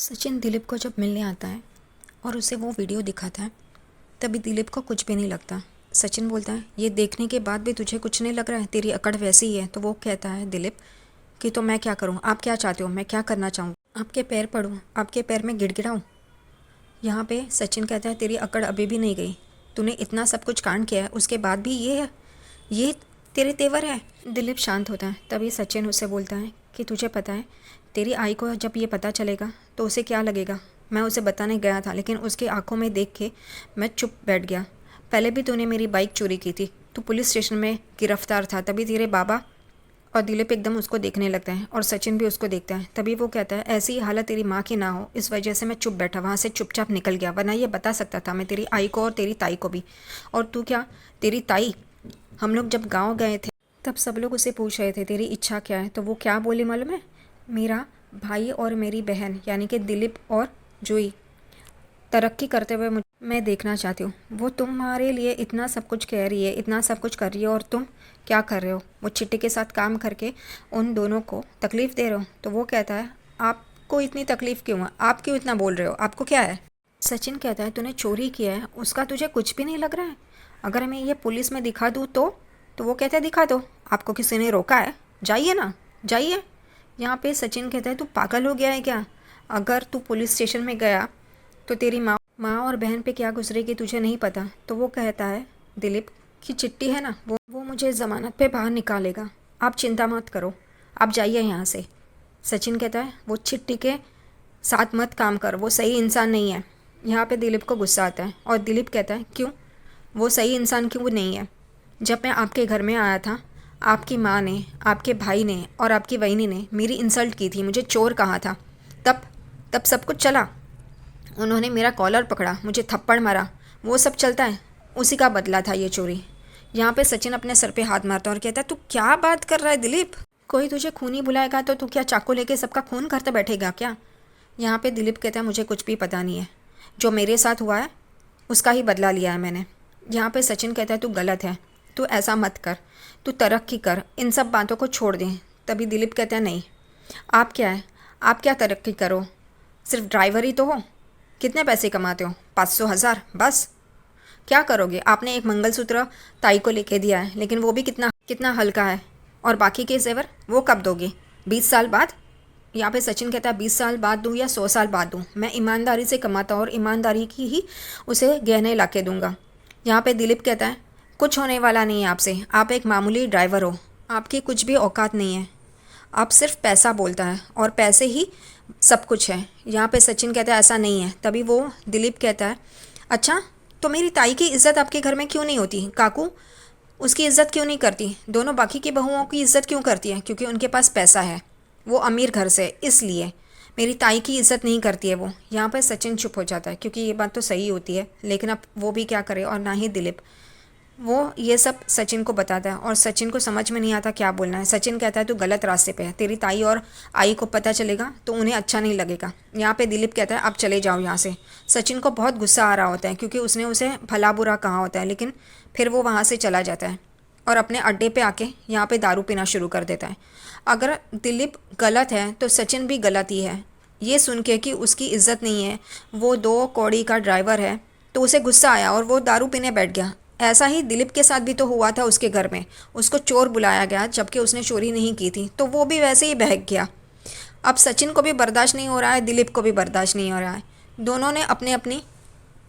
सचिन दिलीप को जब मिलने आता है और उसे वो वीडियो दिखाता है तभी दिलीप को कुछ भी नहीं लगता। सचिन बोलता है, ये देखने के बाद भी तुझे कुछ नहीं लग रहा है, तेरी अकड़ वैसी ही है। तो वो कहता है दिलीप कि तो मैं क्या करूँ, आप क्या चाहते हो, मैं क्या करना चाहूँ, आपके पैर पड़ूँ, आपके पैर में गिड़गिड़ाऊँ। यहाँ पे सचिन कहता है, तेरी अकड़ अभी भी नहीं गई, तूने इतना सब कुछ कांड किया है उसके बाद भी ये तेरे तेवर है। दिलीप शांत होता है। तभी सचिन उससे बोलता है कि तुझे पता है तेरी आई को जब ये पता चलेगा तो उसे क्या लगेगा। मैं उसे बताने गया था लेकिन उसकी आंखों में देख के मैं चुप बैठ गया। पहले भी तूने मेरी बाइक चोरी की थी, तू पुलिस स्टेशन में गिरफ्तार था, तभी तेरे बाबा और दिलीप एकदम उसको देखने लगता है और सचिन भी उसको देखता है। तभी वो कहता है, ऐसी हालत तेरी माँ की ना हो, इस वजह से मैं चुप बैठा, वहाँ से चुपचाप निकल गया, वरना ये बता सकता था मैं तेरी आई को और तेरी ताई को भी। और तू क्या, तेरी ताई, हम लोग जब गांव गए थे तब सब लोग उसे पूछ रहे थे तेरी इच्छा क्या है, तो वो क्या बोली मालूम है, मेरा भाई और मेरी बहन यानी कि दिलीप और जूही तरक्की करते हुए मैं देखना चाहती हूँ। वो तुम्हारे लिए इतना सब कुछ कह रही है, इतना सब कुछ कर रही है, और तुम क्या कर रहे हो, वो चिट्टी के साथ काम करके उन दोनों को तकलीफ़ दे रहे हो। तो वो कहता है, आपको इतनी तकलीफ़ क्यों है, आप क्यों इतना बोल रहे हो, आपको क्या है। सचिन कहता है, तूने चोरी किया है उसका तुझे कुछ भी नहीं लग रहा है, अगर मैं ये पुलिस में दिखा दूँ तो वो कहता है, दिखा दो, आपको किसी ने रोका है, जाइए ना, जाइए। यहाँ पे सचिन कहता है, तू पागल हो गया है क्या, अगर तू पुलिस स्टेशन में गया तो तेरी माँ और बहन पे क्या गुजरेगी तुझे नहीं पता। तो वो कहता है दिलीप कि चिट्टी है ना, वो मुझे ज़मानत पे बाहर निकालेगा, आप चिंता मत करो, आप जाइए यहाँ से। सचिन कहता है, वो चिट्टी के साथ मत काम कर, वो सही इंसान नहीं है। यहाँ पे दिलीप को गुस्सा आता है और दिलीप कहता है, क्यों, वो सही इंसान क्यों नहीं है। जब मैं आपके घर में आया था, आपकी माँ ने, आपके भाई ने और आपकी वहीनी ने मेरी इंसल्ट की थी, मुझे चोर कहा था, तब तब सब कुछ चला। उन्होंने मेरा कॉलर पकड़ा, मुझे थप्पड़ मारा, वो सब चलता है, उसी का बदला था ये चोरी। यहाँ पे सचिन अपने सर पे हाथ मारता है और कहता है, तू क्या बात कर रहा है दिलीप, कोई तुझे खूनी बुलाएगा तो तू क्या चाकू लेके सबका खून करते बैठेगा क्या। यहाँ पे दिलीप कहता है, मुझे कुछ भी पता नहीं है, जो मेरे साथ हुआ है उसका ही बदला लिया है मैंने। यहाँ पे सचिन कहता है, तू गलत है, तू ऐसा मत कर, तू तरक्की कर, इन सब बातों को छोड़ दें। तभी दिलीप कहता है, नहीं, आप क्या है, आप क्या तरक्की करो, सिर्फ ड्राइवर ही तो हो, कितने पैसे कमाते हो, 500 हज़ार बस, क्या करोगे। आपने एक मंगलसूत्र ताई को लेके दिया है लेकिन वो भी कितना कितना हल्का है, और बाकी के जेवर वो कब दोगे, 20 साल बाद। यहाँ पे सचिन कहता है, 20 साल बाद दूँ या 100 साल बाद दूँ, मैं ईमानदारी से कमाता हूँ और ईमानदारी की ही उसे गहने ला के दूँगा। यहाँ पे दिलीप कहता है, कुछ होने वाला नहीं है आपसे, आप एक मामूली ड्राइवर हो, आपकी कुछ भी औकात नहीं है, आप सिर्फ पैसा बोलता है और पैसे ही सब कुछ है। यहाँ पे सचिन कहता है, ऐसा नहीं है। तभी वो दिलीप कहता है, अच्छा तो मेरी ताई की इज़्ज़त आपके घर में क्यों नहीं होती, काकू उसकी इज़्ज़त क्यों नहीं करती, दोनों बाकी की बहुओं की इज़्ज़त क्यों करती है, क्योंकि उनके पास पैसा है, वो अमीर घर से, इसलिए मेरी ताई की इज़्ज़त नहीं करती है वो। यहाँ पर सचिन चुप हो जाता है क्योंकि ये बात तो सही होती है, लेकिन अब वो भी क्या करे और ना ही दिलीप। वो ये सब सचिन को बताता है और सचिन को समझ में नहीं आता क्या बोलना है। सचिन कहता है, तू गलत रास्ते पे है, तेरी ताई और आई को पता चलेगा तो उन्हें अच्छा नहीं लगेगा। यहाँ पे दिलीप कहता है, आप चले जाओ यहाँ से। सचिन को बहुत गुस्सा आ रहा होता है क्योंकि उसने उसे भला बुरा कहा होता है, लेकिन फिर वो वहाँ से चला जाता है और अपने अड्डे पे आके यहाँ पे दारू पीना शुरू कर देता है। अगर दिलीप गलत है तो सचिन भी गलत ही है। ये सुन के कि उसकी इज्जत नहीं है, वो 2 कौड़ी का ड्राइवर है, तो उसे गुस्सा आया और वो दारू पीने बैठ गया। ऐसा ही दिलीप के साथ भी तो हुआ था, उसके घर में उसको चोर बुलाया गया जबकि उसने चोरी नहीं की थी, तो वो भी वैसे ही बहक गया। अब सचिन को भी बर्दाश्त नहीं हो रहा है, दिलीप को भी बर्दाश्त नहीं हो रहा है। दोनों ने अपने अपनी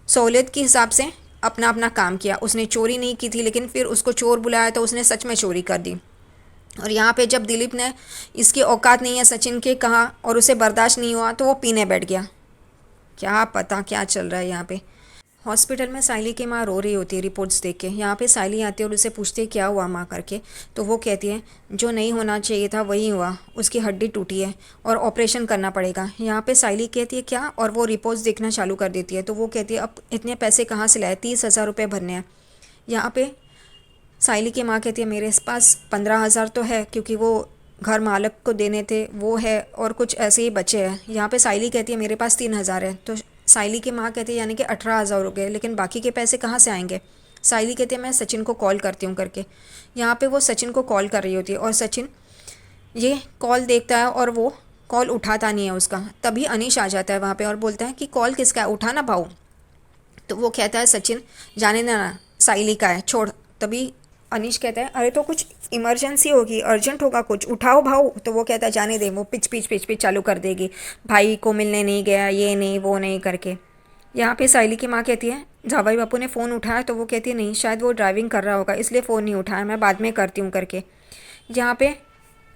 सहूलियत के हिसाब से अपना अपना काम किया। उसने चोरी नहीं की थी लेकिन फिर उसको चोर बुलाया तो उसने सच में चोरी कर दी। और यहाँ पे जब दिलीप ने इसकी औकात नहीं है सचिन के कहा और उसे बर्दाश्त नहीं हुआ तो वो पीने बैठ गया। क्या पता क्या चल रहा है यहाँ पे। हॉस्पिटल में साइली की माँ रो रही होती है रिपोर्ट्स देख के। यहाँ पे साइली आती है और उसे पूछती है, क्या हुआ माँ करके। तो वो कहती है, जो नहीं होना चाहिए था वही हुआ, उसकी हड्डी टूटी है और ऑपरेशन करना पड़ेगा। यहाँ पे साइली कहती है, क्या, और वो रिपोर्ट्स देखना चालू कर देती है। तो वो कहती है, अब इतने पैसे कहाँ से लाए, 30,000 रुपये भरने हैं। यहाँ पे साइली की माँ कहती है, मेरे पास 15,000 तो है क्योंकि वो घर मालिक को देने थे, वो है, और कुछ ऐसे ही बचे हैं। यहाँ पे साइली कहती है, मेरे पास 3,000 है। तो साइली की माँ कहती है, यानी कि 18,000 हो गए, लेकिन बाकी के पैसे कहाँ से आएंगे। साइली कहती है, मैं सचिन को कॉल करती हूँ करके। यहाँ पे वो सचिन को कॉल कर रही होती है और सचिन ये कॉल देखता है और वो कॉल उठाता नहीं है उसका। तभी अनीश आ जाता है वहाँ पे और बोलता है कि कॉल किसका है, उठा ना भाऊ। तो वो कहता है सचिन जाने ना, साइली का है, छोड़। तभी अनीश कहता है अरे तो कुछ इमरजेंसी होगी, अर्जेंट होगा कुछ, उठाओ भाऊ। तो वो कहता है जाने दे, वो पिच पिच पिच पिच चालू कर देगी, भाई को मिलने नहीं गया, ये नहीं वो नहीं करके। यहाँ पे साइली की माँ कहती है जावाई बापू ने फ़ोन उठाया, तो वो कहती है नहीं, शायद वो ड्राइविंग कर रहा होगा इसलिए फ़ोन नहीं उठाया, मैं बाद में करती हूँ करके। यहाँ पे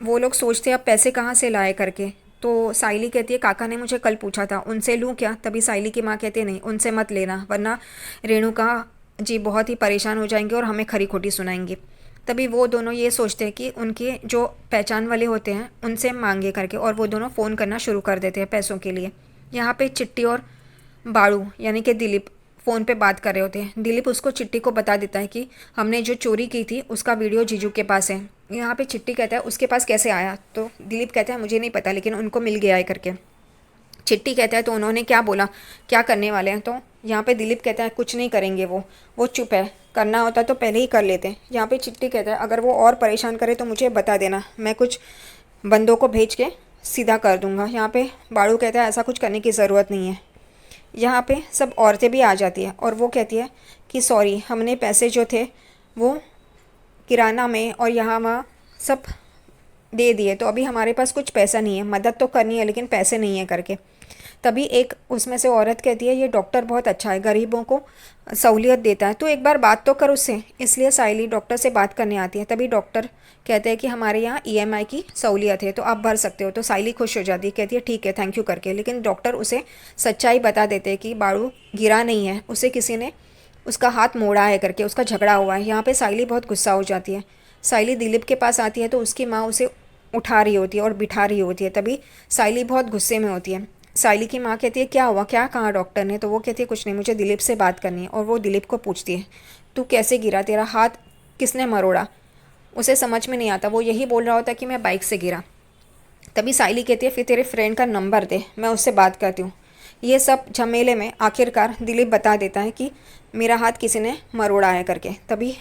वो लोग सोचते हैं अब पैसे कहाँ से लाए करके। तो साइली कहती है काका ने मुझे कल पूछा था, उनसे लूँ क्या। तभी साइली की माँ कहती है नहीं, उनसे मत लेना, वरना रेणुका जी बहुत ही परेशान हो जाएंगे और हमें खरी खोटी सुनाएंगे। तभी वो दोनों ये सोचते हैं कि उनके जो पहचान वाले होते हैं उनसे मांगे करके, और वो दोनों फ़ोन करना शुरू कर देते हैं पैसों के लिए। यहाँ पे चिट्टी और बाड़ू यानी कि दिलीप फ़ोन पे बात कर रहे होते हैं। दिलीप उसको चिट्टी को बता देता है कि हमने जो चोरी की थी उसका वीडियो जीजू के पास है। यहाँ पे चिट्टी कहता है उसके पास कैसे आया। तो दिलीप कहता है मुझे नहीं पता, लेकिन उनको मिल गया है करके। चिट्टी कहता है तो उन्होंने क्या बोला, क्या करने वाले हैं। तो यहाँ पे दिलीप कहता है कुछ नहीं करेंगे, वो चुप है, करना होता तो पहले ही कर लेते। यहाँ पे चिट्टी कहता है अगर वो और परेशान करे तो मुझे बता देना, मैं कुछ बंदों को भेज के सीधा कर दूंगा। यहाँ पे बाड़ू कहता है ऐसा कुछ करने की ज़रूरत नहीं है। यहाँ पे सब औरतें भी आ जाती है और वो कहती है कि सॉरी, हमने पैसे जो थे वो किराना में और यहाँ वहाँ सब दे दिए, तो अभी हमारे पास कुछ पैसा नहीं है, मदद तो करनी है लेकिन पैसे नहीं है करके। तभी एक उसमें से औरत कहती है ये डॉक्टर बहुत अच्छा है, गरीबों को सहूलियत देता है, तो एक बार बात तो कर उससे। इसलिए साइली डॉक्टर से बात करने आती है। तभी डॉक्टर कहते हैं कि हमारे यहाँ ईएमआई की सहूलियत है तो आप भर सकते हो। तो साइली खुश हो जाती है, कहती है ठीक है थैंक यू करके। लेकिन डॉक्टर उसे सच्चाई बता देते हैं कि बाड़ू गिरा नहीं है, उसे किसी ने उसका हाथ मोड़ा है करके, उसका झगड़ा हुआ है। यहाँ पे साइली बहुत गुस्सा हो जाती है। साइली दिलीप के पास आती है तो उसकी माँ उसे उठा रही होती है और बिठा रही होती है। तभी साइली बहुत गुस्से में होती है। साइली की माँ कहती है क्या हुआ, क्या कहा डॉक्टर ने। तो वो कहती है कुछ नहीं, मुझे दिलीप से बात करनी है। और वो दिलीप को पूछती है तू कैसे गिरा, तेरा हाथ किसने मरोड़ा। उसे समझ में नहीं आता, वो यही बोल रहा होता है कि मैं बाइक से गिरा। तभी साइली कहती है फिर तेरे फ्रेंड का नंबर दे, मैं उससे बात करती हूँ। ये सब झमेले में आखिरकार दिलीप बता देता है कि मेरा हाथ किसी ने मरोड़ा है करके। तभी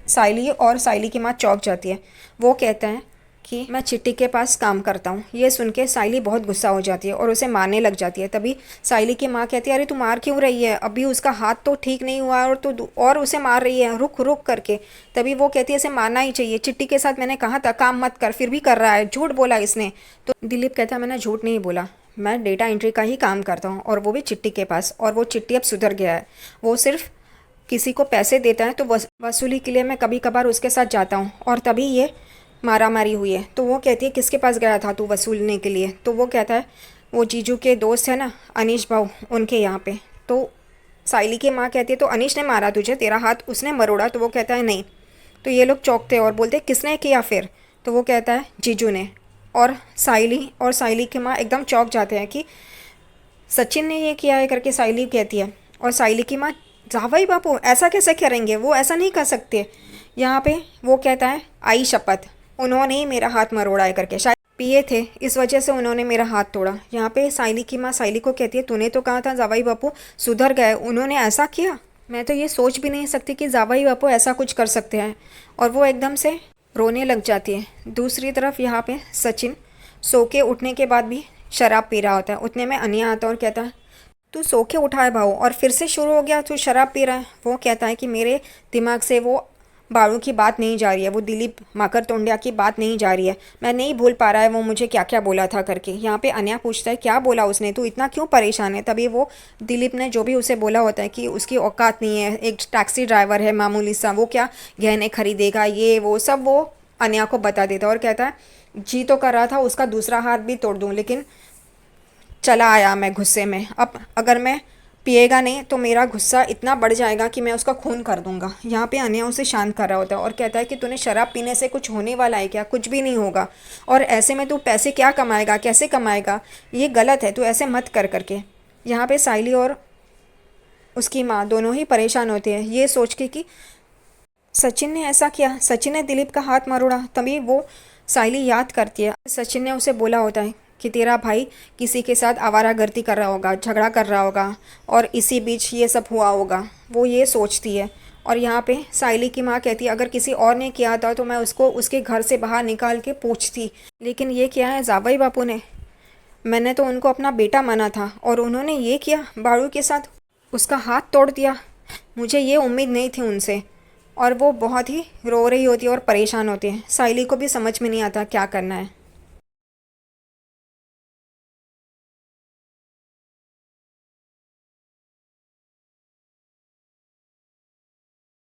साइली और साइली की माँ चौंक जाती है। वो कहता है कि मैं चिट्टी के पास काम करता हूँ। ये सुन के साइली बहुत गुस्सा हो जाती है और उसे मारने लग जाती है। तभी साइली की माँ कहती है अरे तू मार क्यों रही है, अभी उसका हाथ तो ठीक नहीं हुआ और तो और उसे मार रही है, रुक रुक करके। तभी वो कहती है इसे मारना ही चाहिए, चिट्टी के साथ मैंने कहा था काम मत कर, फिर भी कर रहा है, झूठ बोला इसने। तो दिलीप कहता है मैंने झूठ नहीं बोला, मैं डेटा एंट्री का ही काम करता हूँ और वो भी चिट्टी के पास। और वो चिट्टी अब सुधर गया है, वो सिर्फ किसी को पैसे देता है तो वसूली के लिए मैं कभी कभार उसके साथ जाता हूँ और तभी ये मारा मारी हुई है। तो वो कहती है किसके पास गया था तू वसूलने के लिए। तो वो कहता है वो जीजू के दोस्त है ना अनीश भाऊ, उनके यहाँ पे। तो साइली की माँ कहती है तो अनीश ने मारा तुझे, तेरा हाथ उसने मरोड़ा। तो वो कहता है नहीं। तो ये लोग चौंकते हैं और बोलते किसने किया फिर। तो वो कहता है जीजू ने। और साइली की माँ एकदम चौंक जाते हैं कि सचिन ने ये किया है करके साइली कहती है। और साइली की माँ जावाई बापू ऐसा कैसे करेंगे, वो ऐसा नहीं कर सकते। यहाँ पे वो कहता है आई शपथ, उन्होंने ही मेरा हाथ मरोड़ा है करके, शायद पिए थे इस वजह से उन्होंने मेरा हाथ तोड़ा। यहाँ पे साइली की माँ साइली को कहती है तूने तो कहा था जावाई बापू सुधर गए, उन्होंने ऐसा किया, मैं तो ये सोच भी नहीं सकती कि जावाई बापू ऐसा कुछ कर सकते हैं। और वो एकदम से रोने लग जाती है। दूसरी तरफ यहाँ पे सचिन सो के उठने के बाद भी शराब पी रहा होता है। उतने में अनिया आता है और कहता है तू सो के उठा है भाऊ और फिर से शुरू हो गया, तू शराब पी रहा है। वो कहता है कि मेरे दिमाग से वो बाड़ू की बात नहीं जा रही है, वो दिलीप माकर तोंडिया की बात नहीं जा रही है, मैं नहीं भूल पा रहा है वो मुझे क्या क्या बोला था करके। यहाँ पे अनया पूछता है क्या बोला उसने, तू इतना क्यों परेशान है। तभी वो दिलीप ने जो भी उसे बोला होता है कि उसकी औकात नहीं है, एक टैक्सी ड्राइवर है मामूली सा, वो क्या गहने खरीदेगा, ये वो सब वो अनया को बता देता है। और कहता है जी तो कर रहा था उसका दूसरा हाथ भी तोड़ दूँ, लेकिन चला आया मैं गुस्से में, अब अगर मैं पिएगा नहीं तो मेरा गुस्सा इतना बढ़ जाएगा कि मैं उसका खून कर दूंगा। यहाँ पे अनया उसे शांत कर रहा होता है और कहता है कि तूने शराब पीने से कुछ होने वाला है क्या, कुछ भी नहीं होगा, और ऐसे में तू पैसे क्या कमाएगा, कैसे कमाएगा, ये गलत है, तू ऐसे मत कर करके। यहाँ पे साइली और उसकी माँ दोनों ही परेशान होते हैं ये सोच के कि सचिन ने ऐसा किया, सचिन ने दिलीप का हाथ मरोड़ा। तभी वो साइली याद करती है सचिन ने उसे बोला होता है कि तेरा भाई किसी के साथ आवारागर्दी कर रहा होगा, झगड़ा कर रहा होगा और इसी बीच ये सब हुआ होगा, वो ये सोचती है। और यहाँ पे साइली की माँ कहती है अगर किसी और ने किया था तो मैं उसको उसके घर से बाहर निकाल के पूछती, लेकिन ये किया है जावाई बापू ने। मैंने तो उनको अपना बेटा माना था और उन्होंने ये किया बाड़ू के साथ, उसका हाथ तोड़ दिया। मुझे ये उम्मीद नहीं थी उनसे। और वो बहुत ही रो रही होती है और परेशान होती है। साइली को भी समझ में नहीं आता क्या करना है।